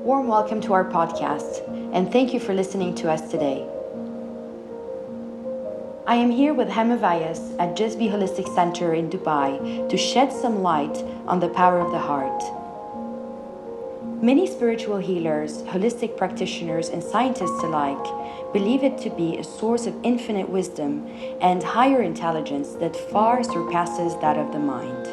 Warm welcome to our podcast, and thank you for listening to us today. I am here with Hema Vyas at Just Be Holistic Center in Dubai to shed some light on the power of the heart. Many spiritual healers, holistic practitioners, and scientists alike believe it to be a source of infinite wisdom and higher intelligence that far surpasses that of the mind.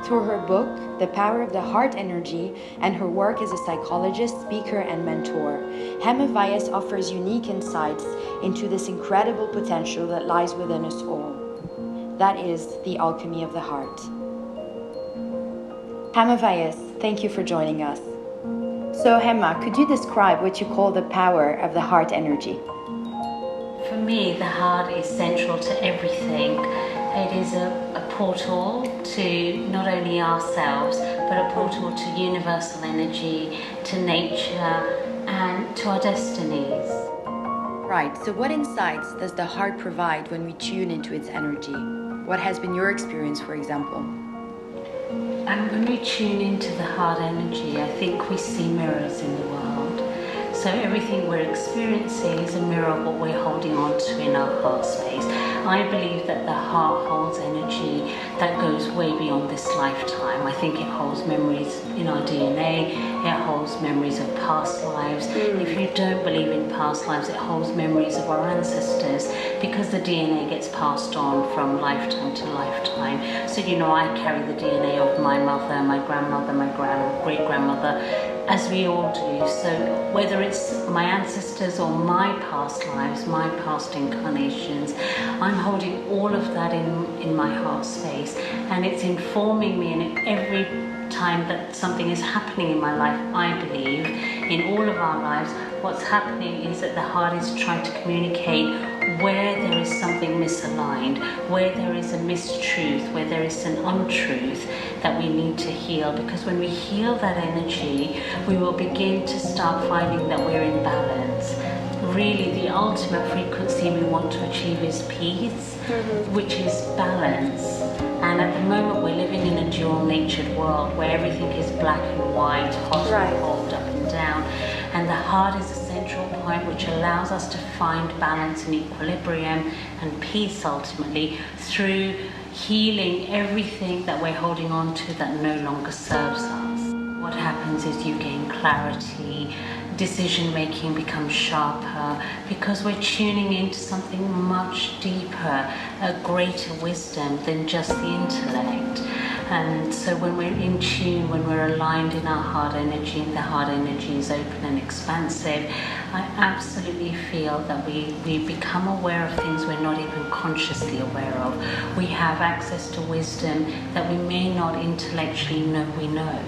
Through her book, The Power of the Heart Energy, and her work as a psychologist, speaker, and mentor, Hema Vyas offers unique insights into this incredible potential that lies within us all. That is the alchemy of the heart. Hema Vyas, thank you for joining us. So Hema, could you describe what you call the power of the heart energy? For me, the heart is central to everything. It is a portal to not only ourselves, but a portal to universal energy, to nature, and to our destinies. Right, so what insights does the heart provide when we tune into its energy? What has been your experience, for example? And when we tune into the heart energy, I think we see mirrors in the world. So everything we're experiencing is a mirror of what we're holding on to in our heart space. I believe that the heart holds energy that goes way beyond this lifetime. I think it holds memories in our DNA, it holds memories of past lives. If you don't believe in past lives, it holds memories of our ancestors, because the DNA gets passed on from lifetime to lifetime. So, I carry the DNA of my mother, my grandmother, my great-grandmother, as we all do. So whether it's my ancestors or my past lives, my past incarnations, I'm holding all of that in my heart space, and it's informing me. And every time that something is happening in my life, I believe, in all of our lives, what's happening is that the heart is trying to communicate where there is something misaligned, where there is a mistruth, where there is an untruth that we need to heal. Because when we heal that energy, we will begin to start finding that we're in balance. Really, the ultimate frequency we want to achieve is peace, which is balance. And at the moment, we're living in a dual-natured world where everything is black and white, hot and cold, up and down. And the heart is a central point which allows us to find balance and equilibrium and peace ultimately through healing everything that we're holding on to that no longer serves us. What happens is you gain clarity, decision making becomes sharper, because we're tuning into something much deeper, a greater wisdom than just the intellect. And so when we're in tune, when we're aligned in our heart energy, and the heart energy is open and expansive, I absolutely feel that we become aware of things we're not even consciously aware of. We have access to wisdom that we may not intellectually know we know.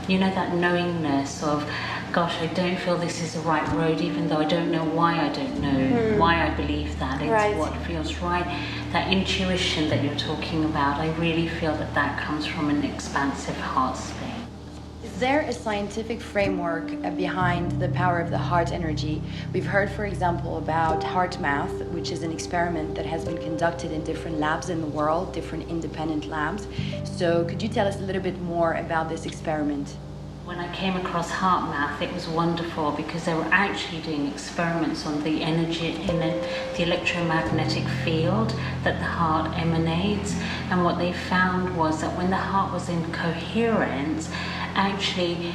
That knowingness of, gosh, I don't feel this is the right road, even though I don't know why I don't know, why I believe that. It's what feels right. That intuition that you're talking about, I really feel that comes from an expansive heart space. Is there a scientific framework behind the power of the heart energy? We've heard, for example, about HeartMath, which is an experiment that has been conducted in different labs in the world, different independent labs. So could you tell us a little bit more about this experiment? When I came across HeartMath, it was wonderful because they were actually doing experiments on the energy in the electromagnetic field that the heart emanates. And what they found was that when the heart was in coherence, actually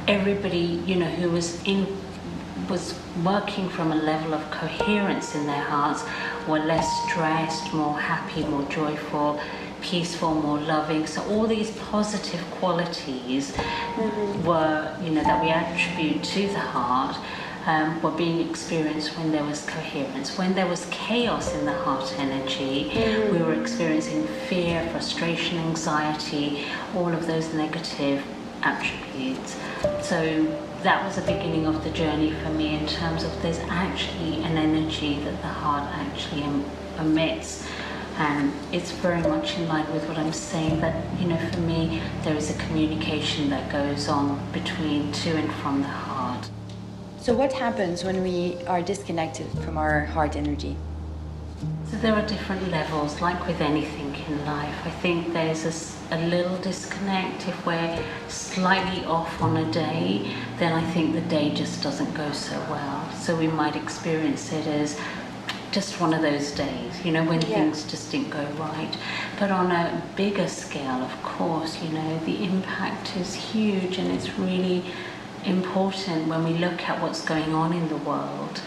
everybody, who was working from a level of coherence in their hearts were less stressed, more happy, more joyful, peaceful, more loving. So all these positive qualities were, that we attribute to the heart, were being experienced when there was coherence. When there was chaos in the heart energy, we were experiencing fear, frustration, anxiety, all of those negative attributes. So that was the beginning of the journey for me, in terms of there's actually an energy that the heart actually emits. And it's very much in line with what I'm saying, that, for me, there is a communication that goes on between, to and from the heart. So what happens when we are disconnected from our heart energy? So there are different levels, like with anything in life. I think there's a little disconnect. If we're slightly off on a day, then I think the day just doesn't go so well. So we might experience it as just one of those days, you know, when things just didn't go right. But on a bigger scale, of course, you know, the impact is huge, and it's really important when we look at what's going on in the world,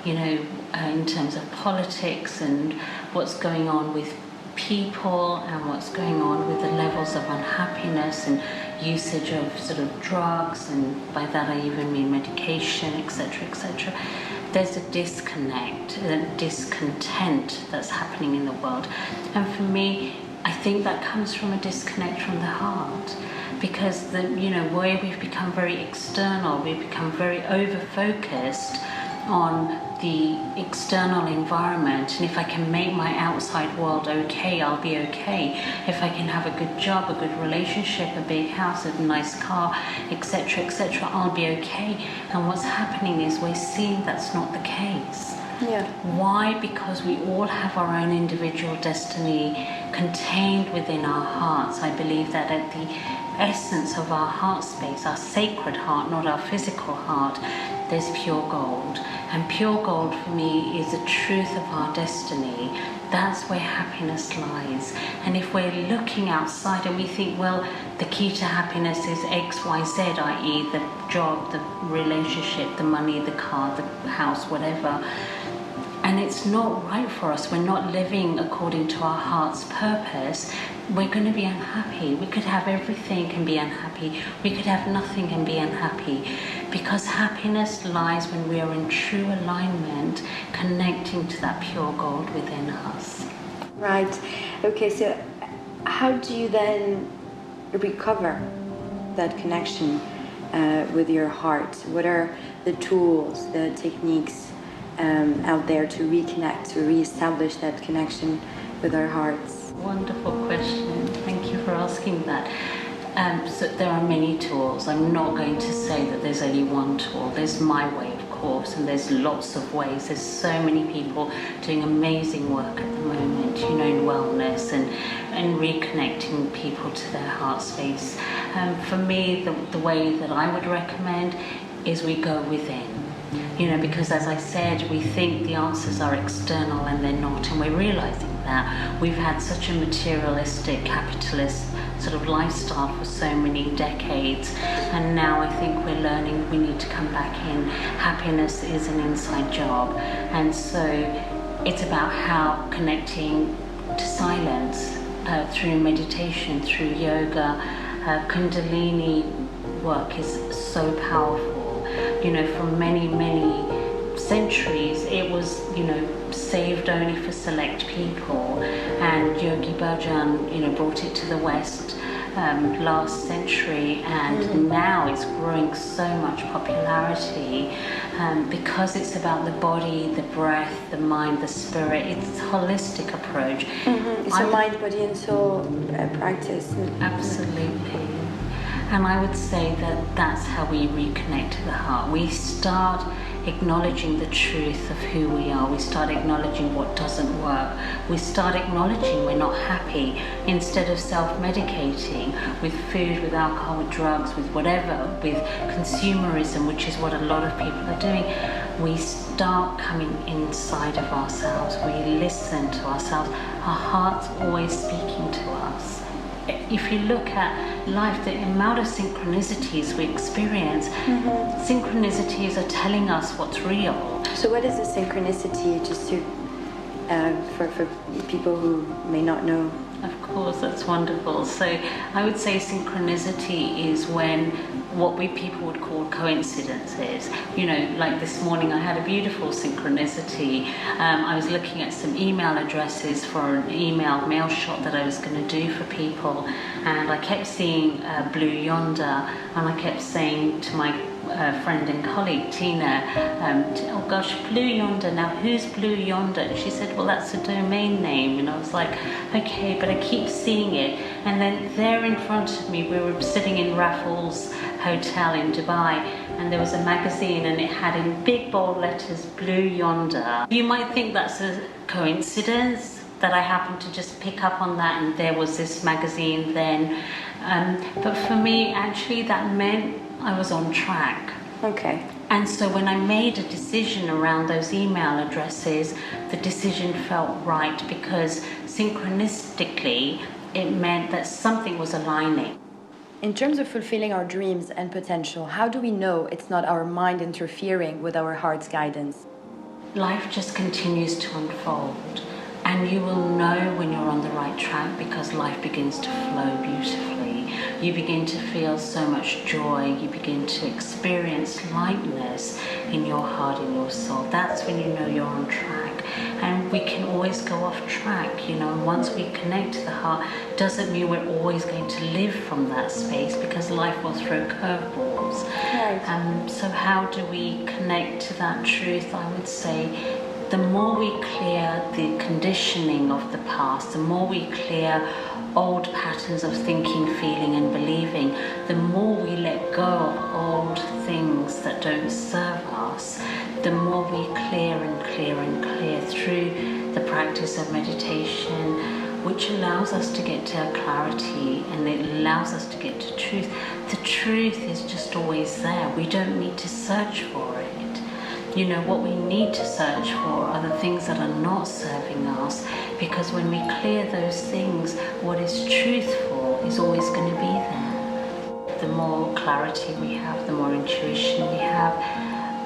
you know, in terms of politics and what's going on with people and what's going on with the levels of unhappiness and usage of sort of drugs, and by that I even mean medication, etc., etc. There's a disconnect, a discontent that's happening in the world. And for me, I think that comes from a disconnect from the heart, because you know, where we've become very external, we've become very over-focused on the external environment, and if I can make my outside world okay, I'll be okay. If I can have a good job, a good relationship, a big house, a nice car, etc., etc., I'll be okay. And what's happening is we're seeing that's not the case. Yeah. Why? Because we all have our own individual destiny contained within our hearts. I believe that at the essence of our heart space, our sacred heart, not our physical heart, there's pure gold. And pure gold for me is the truth of our destiny. That's where happiness lies. And if we're looking outside and we think, well, the key to happiness is X, Y, Z, i.e. the job, the relationship, the money, the car, the house, whatever, and it's not right for us, we're not living according to our heart's purpose, we're going to be unhappy. We could have everything and be unhappy. We could have nothing and be unhappy. Because happiness lies when we are in true alignment, connecting to that pure gold within us. Right. Okay, so how do you then recover that connection with your heart? What are the tools, the techniques out there to reconnect, to reestablish that connection with our hearts? Wonderful question. Thank you for asking that. So there are many tools. I'm not going to say that there's only one tool. There's my way, of course, and there's lots of ways. There's so many people doing amazing work at the moment, you know, in wellness and reconnecting people to their heart space. For me, the way that I would recommend is we go within. You know, because as I said, we think the answers are external and they're not, and we're realizing that. We've had such a materialistic, capitalist sort of lifestyle for so many decades, and now I think we're learning we need to come back in. Happiness is an inside job, and so it's about how connecting to silence through meditation, through yoga. Kundalini work is so powerful. You know, for many, many centuries, it was, you know, saved only for select people. And Yogi Bhajan, you know, brought it to the West last century, and now it's growing so much popularity because it's about the body, the breath, the mind, the spirit. It's a holistic approach. It's a mind, body, and soul practice. Absolutely. And I would say that that's how we reconnect to the heart. We start acknowledging the truth of who we are. We start acknowledging what doesn't work. We start acknowledging we're not happy. Instead of self-medicating with food, with alcohol, with drugs, with whatever, with consumerism, which is what a lot of people are doing, we start coming inside of ourselves. We listen to ourselves. Our heart's always speaking to us. If you look at life, the amount of synchronicities we experience, synchronicities are telling us what's real. So what is a synchronicity, just to for people who may not know? Of course, that's wonderful. So I would say synchronicity is when what people would call coincidences. You know, like this morning I had a beautiful synchronicity. I was looking at some email addresses for an mail shot that I was going to do for people, and I kept seeing Blue Yonder, and I kept saying to my friend and colleague Tina, oh gosh, Blue Yonder, now who's Blue Yonder? And she said, well, that's a domain name. And I was like, okay, but I keep seeing it. And then there in front of me, we were sitting in Raffles Hotel in Dubai, and there was a magazine, and it had in big bold letters Blue Yonder. You might think that's a coincidence, that I happened to just pick up on that, and there was this magazine then. But for me, actually, that meant I was on track. Okay. And so when I made a decision around those email addresses, the decision felt right because synchronistically, it meant that something was aligning. In terms of fulfilling our dreams and potential, how do we know it's not our mind interfering with our heart's guidance? Life just continues to unfold, and you will know when you're on the right track because life begins to flow beautifully. You begin to feel so much joy, you begin to experience lightness in your heart, in your soul. That's when you know you're on track. And we can always go off track, you know, and once we connect to the heart, doesn't mean we're always going to live from that space because life will throw curveballs. Right. So how do we connect to that truth? I would say the more we clear the conditioning of the past, the more we clear old patterns of thinking, feeling and believing, the more we let go of old things that don't serve us, the more we clear and clear and clear through the practice of meditation, which allows us to get to clarity and it allows us to get to truth. The truth is just always there. We don't need to search for it. You know, what we need to search for are the things that are not serving us, because when we clear those things, what is truthful is always going to be there. The more clarity we have, the more intuition we have,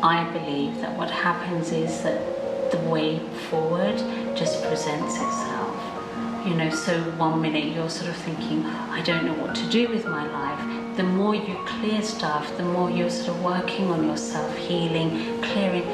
I believe that what happens is that the way forward just presents itself. You know, so 1 minute you're sort of thinking, I don't know what to do with my life. The more you clear stuff, the more you're sort of working on yourself, healing, clearing.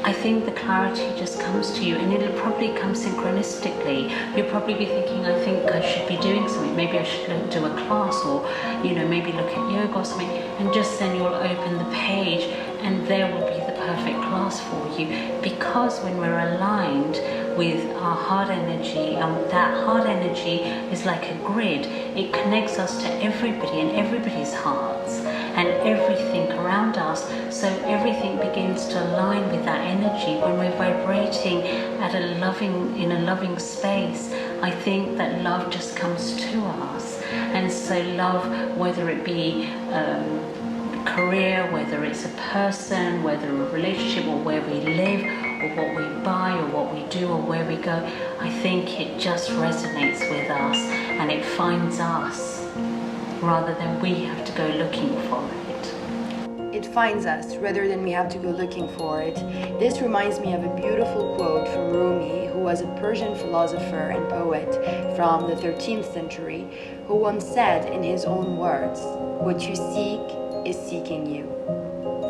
I think the clarity just comes to you, and it'll probably come synchronistically. You'll probably be thinking, I think I should be doing something. Maybe I should do a class, or, you know, maybe look at yoga or something. And just then you'll open the page and there will be the perfect class for you. Because when we're aligned with our heart energy, that heart energy is like a grid. It connects us to everybody and everybody's hearts and everything around us. So everything begins to align with that energy. When we're vibrating at in a loving space, I think that love just comes to us. And so love, whether it be career, whether it's a person, whether a relationship, or where we live, or what we buy, or what we do, or where we go, I think it just resonates with us and it finds us rather than we have to go looking for it. It finds us rather than we have to go looking for it. This reminds me of a beautiful quote from Rumi, who was a Persian philosopher and poet from the 13th century, who once said in his own words, "What you seek is seeking you."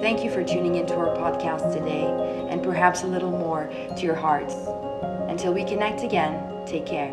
Thank you for tuning into our podcast today, and perhaps a little more to your hearts. Until we connect again, take care.